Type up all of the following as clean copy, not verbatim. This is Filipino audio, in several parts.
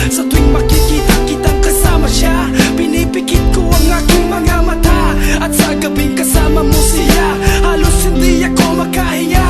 Sa tuwing makikita kitang kasama siya, pinipikit ko ang aking mga mata. At sa gabing kasama mo siya, halos hindi ako makahinga.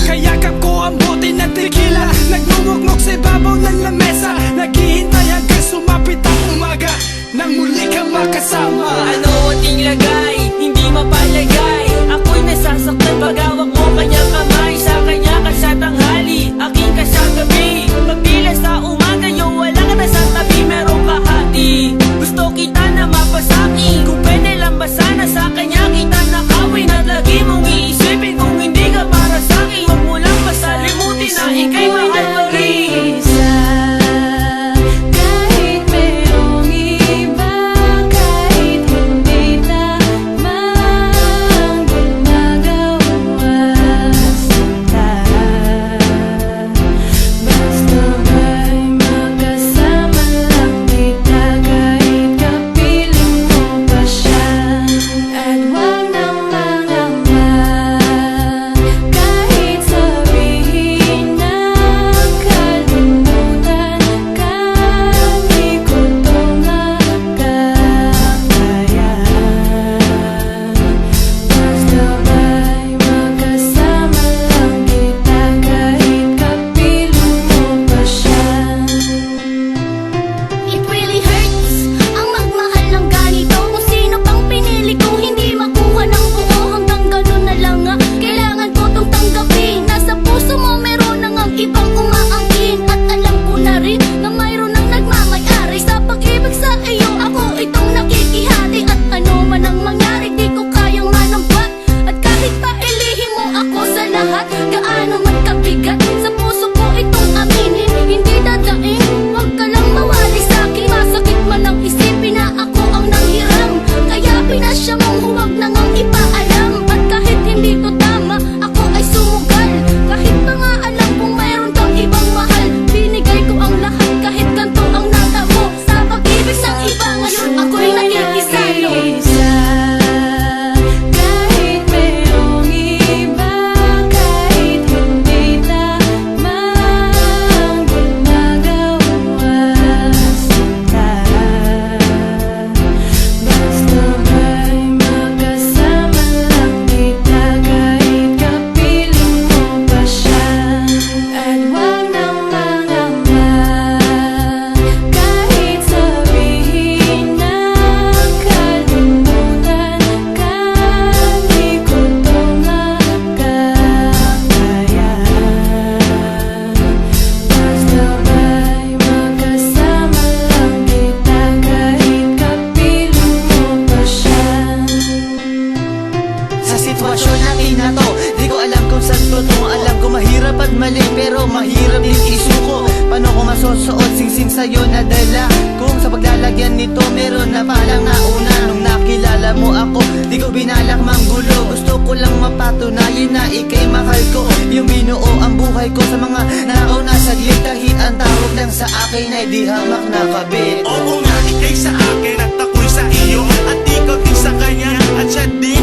Kayakap ko ang bote ng tequila, nagmumukmok sa ibabaw ng lamesa, naghihintay hanggang sumapit ang umaga nang muli kang makasama. Ano ating lagay, hindi mapalagay. Ako'y nasasaktan pag hawak mo kanyang kamay. Sa kanya ka sa tanghali, aking ka sa gabi. Pagpila sa umaga, yung wala ka na sa tabi, merong kahati. Gusto kita na mapasaki, kung pwede lang ba sana sa kanya kita nakawin. At lagi mong iisipin kung hindi ka para sa'kin. Huwag mo lang pasalimutin na ika'y mahal pa rin. Mali pero mahirap din isuko. Paano ko masusuot singsing sa'yo na dala, kung sa paglalagyan nito meron na palang nauna. Nung nakilala mo ako, di ko binalak manggulo. Gusto ko lang mapatunayan na ika'y mahal ko. Yung binuo ang buhay ko sa mga nauna saglit. Kahit ang tawag lang sa akin ay di hamak na kabit. Oo nga, ika'y sa akin at ako'y sa iyo, at ikaw din sa kanya, at siya din